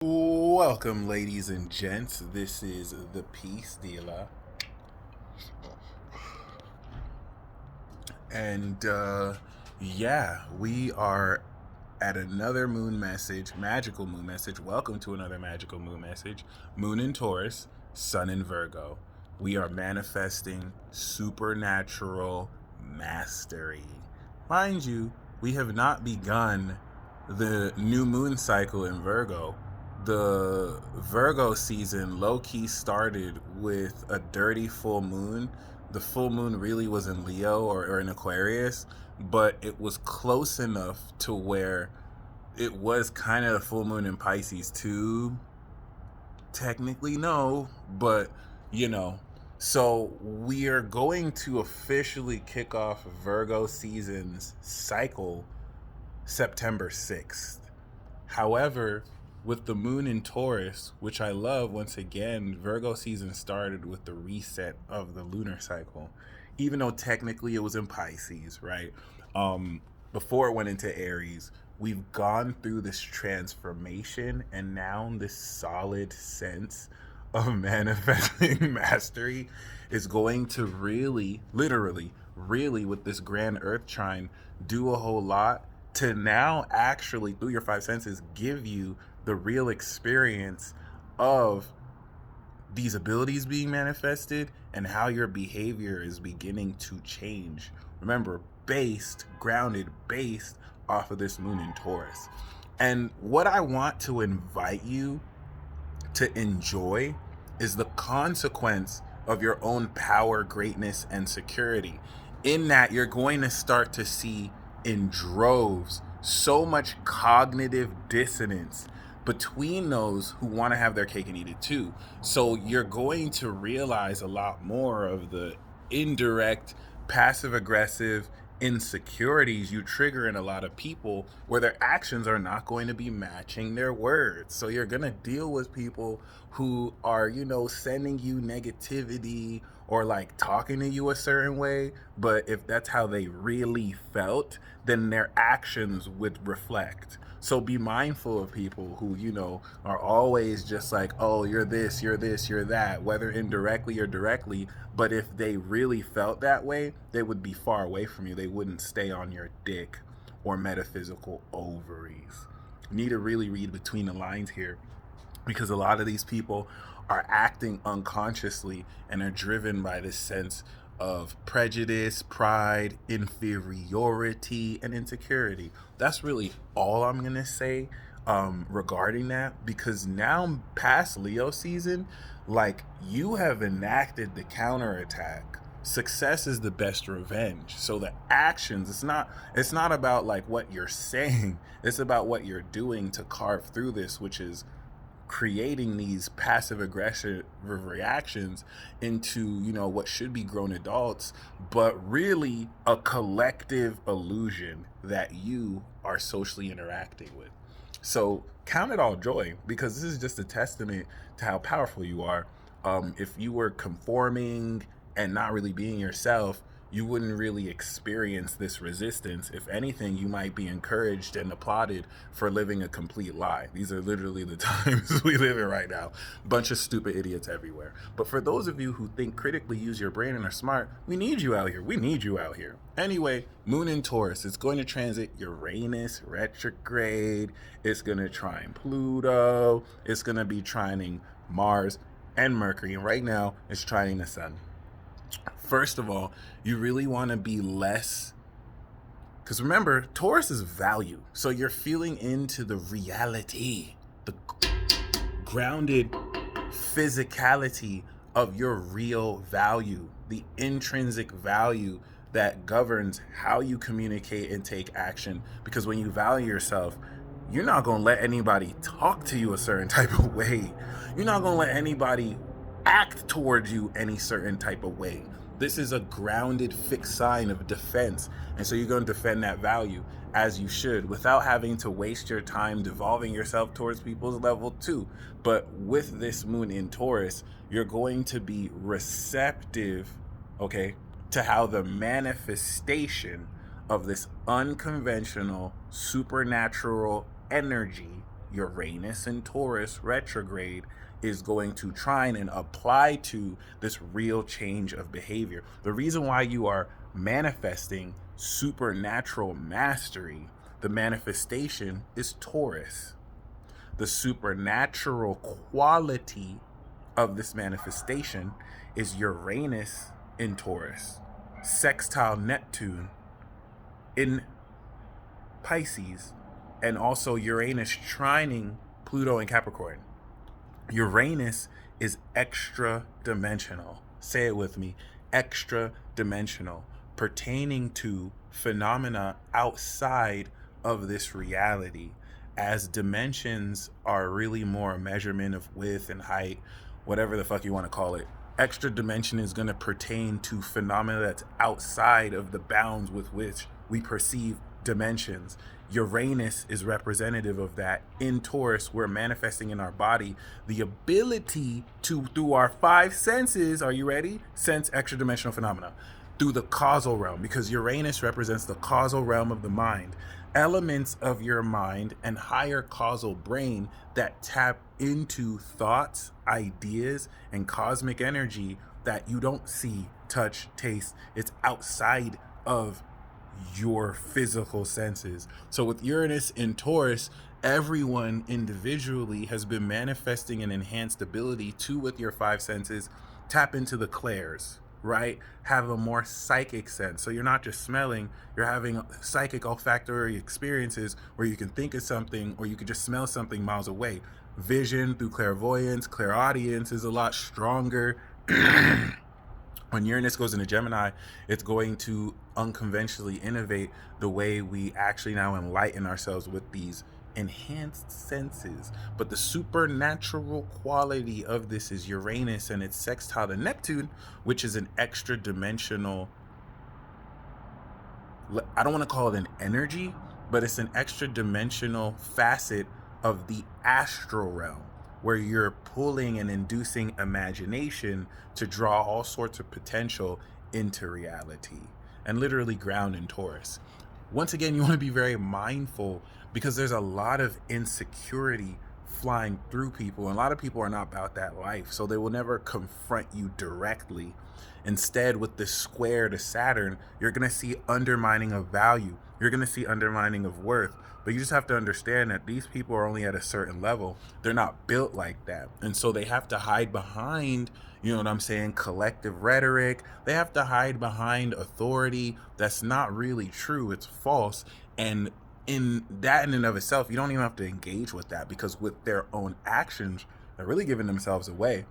Welcome, ladies and gents. This is the Peace Dealer. And yeah, we are at another moon message, magical moon message. Welcome to another magical moon message. Moon in Taurus, Sun in Virgo. We are manifesting supernatural mastery. Mind you, we have not begun the new moon cycle in Virgo. The Virgo season low key started with a dirty full moon. The full moon really was in Leo or in Aquarius, but it was close enough to where it was kind of a full moon in Pisces too. Technically, no, but you know. So we are going to officially kick off Virgo season's cycle September 6th. However, with the moon in Taurus, which I love, once again, Virgo season started with the reset of the lunar cycle, even though technically it was in Pisces, right? Before it went into Aries, we've gone through this transformation and now this solid sense of manifesting mastery is going to really, literally, really, with this grand earth trine, do a whole lot to now actually, through your five senses, give you the real experience of these abilities being manifested and how your behavior is beginning to change. Remember, based off of this moon in Taurus. And what I want to invite you to enjoy is the consequence of your own power, greatness, and security. In that, you're going to start to see in droves so much cognitive dissonance between those who want to have their cake and eat it too. So you're going to realize a lot more of the indirect, passive aggressive insecurities you trigger in a lot of people where their actions are not going to be matching their words. So you're going to deal with people who are, sending you negativity or like talking to you a certain way, but if that's how they really felt, then their actions would reflect. So be mindful of people who, are always just like, oh, you're this, you're that, whether indirectly or directly. But if they really felt that way, they would be far away from you. They wouldn't stay on your dick or metaphysical ovaries. You need to really read between the lines here, because a lot of these people are acting unconsciously and are driven by this sense of prejudice, pride, inferiority, and insecurity. That's really all I'm going to say regarding that, because now past Leo season, like, you have enacted the counterattack. Success is the best revenge. So the actions, it's not about like what you're saying, it's about what you're doing to carve through this, which is creating these passive aggressive reactions into what should be grown adults, but really a collective illusion that you are socially interacting with. So count it all joy, because this is just a testament to how powerful you are. If you were conforming and not really being yourself, you wouldn't really experience this resistance. If anything, you might be encouraged and applauded for living a complete lie. These are literally the times we live in right now. Bunch of stupid idiots everywhere. But for those of you who think critically, use your brain, and are smart, we need you out here. We need you out here. Anyway, moon in Taurus, it's going to transit Uranus retrograde. It's going to trine Pluto. It's going to be trining Mars and Mercury. And right now, it's trining the sun. First of all, you really want to be less, because remember, Taurus is value. So you're feeling into the reality, the grounded physicality of your real value, the intrinsic value that governs how you communicate and take action. Because when you value yourself, you're not going to let anybody talk to you a certain type of way. You're not going to let anybody act towards you any certain type of way. This is a grounded, fixed sign of defense. And so you're going to defend that value as you should, without having to waste your time devolving yourself towards people's level too. But with this moon in Taurus, you're going to be receptive, okay, to how the manifestation of this unconventional, supernatural energy Uranus in Taurus retrograde is going to trine and apply to this real change of behavior. The reason why you are manifesting supernatural mastery, the manifestation is Taurus. The supernatural quality of this manifestation is Uranus in Taurus, sextile Neptune in Pisces, and also Uranus trining Pluto in Capricorn. Uranus is extra dimensional. Say it with me. Extra dimensional, pertaining to phenomena outside of this reality, as dimensions are really more a measurement of width and height, whatever the fuck you want to call it. Extra dimension is going to pertain to phenomena that's outside of the bounds with which we perceive dimensions. Uranus is representative of that. In Taurus, we're manifesting in our body the ability to, through our five senses, are you ready? Sense extra dimensional phenomena through the causal realm, because Uranus represents the causal realm of the mind. Elements of your mind and higher causal brain that tap into thoughts, ideas, and cosmic energy that you don't see, touch, taste. It's outside of your physical senses. So with Uranus in Taurus, everyone individually has been manifesting an enhanced ability to, with your five senses, tap into the clairs, right? Have a more psychic sense. So you're not just smelling, you're having psychic olfactory experiences where you can think of something or you can just smell something miles away. Vision through clairvoyance, clairaudience is a lot stronger. When Uranus goes into Gemini, it's going to unconventionally innovate the way we actually now enlighten ourselves with these enhanced senses. But the supernatural quality of this is Uranus and its sextile to Neptune, which is an extra dimensional, I don't want to call it an energy, but it's an extra dimensional facet of the astral realm, where you're pulling and inducing imagination to draw all sorts of potential into reality, and literally ground in Taurus. Once again, you want to be very mindful, because there's a lot of insecurity flying through people, and a lot of people are not about that life, so they will never confront you directly. Instead, with this square to Saturn, you're going to see undermining of value. You're going to see undermining of worth. But you just have to understand that these people are only at a certain level. They're not built like that. And so they have to hide behind, you know what I'm saying, collective rhetoric. They have to hide behind authority that's not really true. It's false. And in that in and of itself, you don't even have to engage with that, because with their own actions, they're really giving themselves away.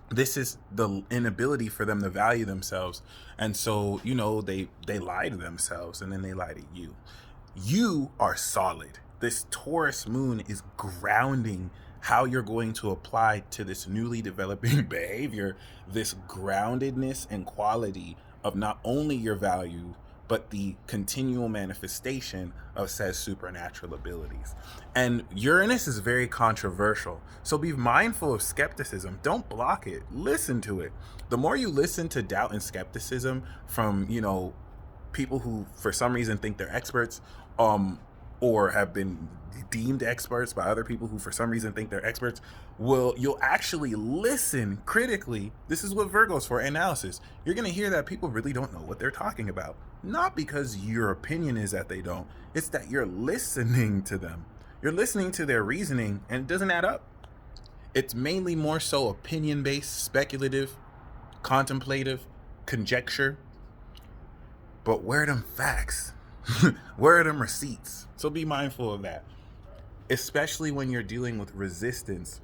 This is the inability for them to value themselves. And so, you know, they lie to themselves, and then they lie to you. You are solid. This Taurus moon is grounding how you're going to apply to this newly developing behavior, this groundedness and quality of not only your value, but the continual manifestation of said supernatural abilities. And Uranus is very controversial, so be mindful of skepticism. Don't block it. Listen to it. The more you listen to doubt and skepticism from, you know, people who for some reason think they're experts, or have been deemed experts by other people who for some reason think they're experts, you'll actually listen critically. This is what Virgo's for, analysis. You're going to hear that people really don't know what they're talking about. Not because your opinion is that they don't. It's that you're listening to them. You're listening to their reasoning, and it doesn't add up. It's mainly more so opinion-based, speculative, contemplative, conjecture. But where are them facts? Where are them receipts? So be mindful of that, especially when you're dealing with resistance,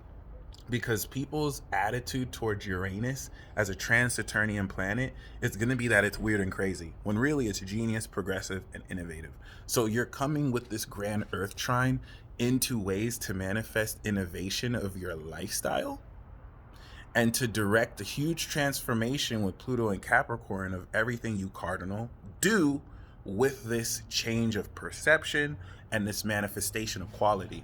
because people's attitude towards Uranus as a trans-Saturnian planet is going to be that it's weird and crazy, when really it's genius, progressive, and innovative. So you're coming with this grand Earth trine into ways to manifest innovation of your lifestyle and to direct a huge transformation with Pluto and Capricorn of everything you cardinal do with this change of perception and this manifestation of quality.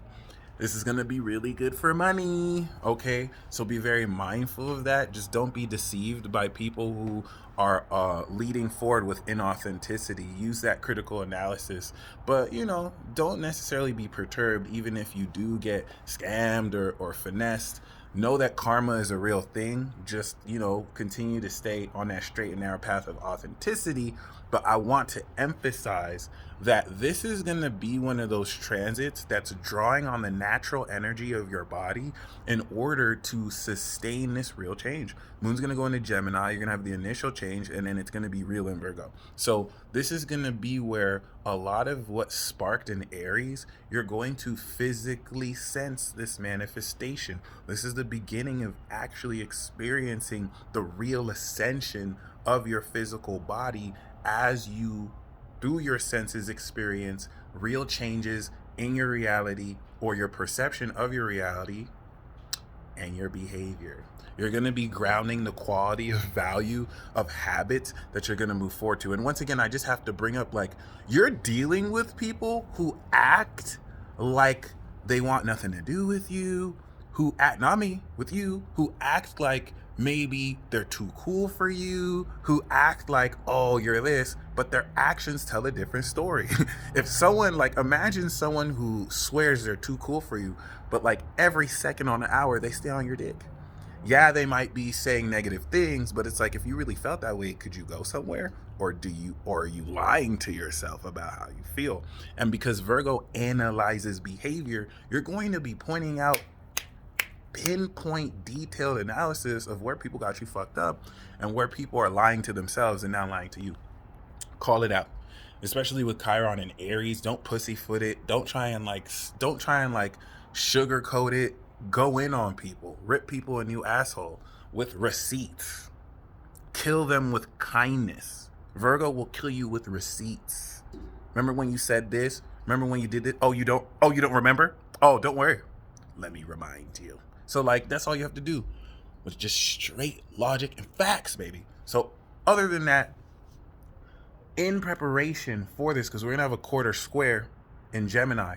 This is going to be really good for money. Okay. So be very mindful of that. Just don't be deceived by people who are leading forward with inauthenticity. Use that critical analysis. But, don't necessarily be perturbed, even if you do get scammed or finessed. Know that karma is a real thing. Just, continue to stay on that straight and narrow path of authenticity. But I want to emphasize that this is going to be one of those transits that's drawing on the natural energy of your body in order to sustain this real change. Moon's going to go into Gemini. You're going to have the initial change, and then it's going to be real in Virgo. So this is going to be where a lot of what sparked in Aries, you're going to physically sense this manifestation. This is the beginning of actually experiencing the real ascension of your physical body as you, through your senses, experience real changes in your reality or your perception of your reality and your behavior. You're going to be grounding the quality of value of habits that you're going to move forward to. And once again, I just have to bring up, you're dealing with people who act like they want nothing to do with you, who act, not me, with you, who act like maybe they're too cool for you, who act like, oh, you're this, but their actions tell a different story. If someone, imagine someone who swears they're too cool for you, but every second on the hour, they stay on your dick. Yeah, they might be saying negative things, but it's if you really felt that way, could you go somewhere? Or are you lying to yourself about how you feel? And because Virgo analyzes behavior, you're going to be pointing out pinpoint detailed analysis of where people got you fucked up and where people are lying to themselves and now lying to you. Call it out. Especially with Chiron and Aries, don't pussyfoot it. Don't try and sugarcoat it. Go in on people. Rip people a new asshole with receipts. Kill them with kindness. Virgo will kill you with receipts. Remember when you said this? Remember when you did it? Oh, you don't remember? Oh, don't worry. Let me remind you. So that's all you have to do with just straight logic and facts, baby. So other than that, in preparation for this, because we're going to have a quarter square in Gemini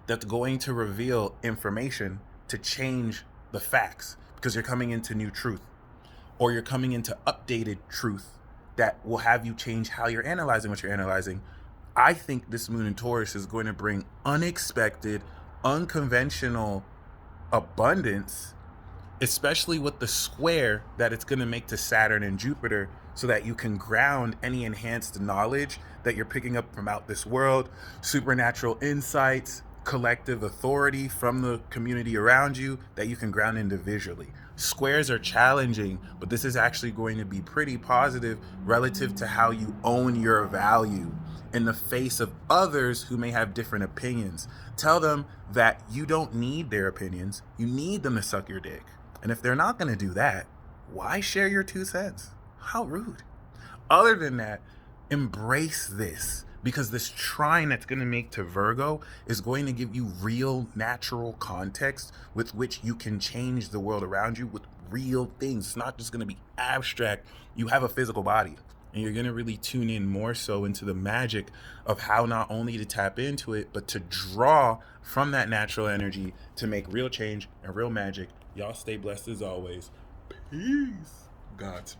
that's going to reveal information to change the facts, because you're coming into new truth, or you're coming into updated truth that will have you change how you're analyzing what you're analyzing. I think this moon in Taurus is going to bring unexpected, unconventional abundance, especially with the square that it's going to make to Saturn and Jupiter, so that you can ground any enhanced knowledge that you're picking up from out this world, supernatural insights, collective authority from the community around you that you can ground individually. Squares are challenging, but this is actually going to be pretty positive relative to how you own your value in the face of others who may have different opinions. Tell them that you don't need their opinions. You need them to suck your dick. And if they're not going to do that, why share your 2 cents? How rude. Other than that, embrace this, because this trine that's going to make to Virgo is going to give you real natural context with which you can change the world around you with real things. It's not just going to be abstract. You have a physical body, and you're going to really tune in more so into the magic of how not only to tap into it, but to draw from that natural energy to make real change and real magic. Y'all stay blessed as always. Peace. Godspeed.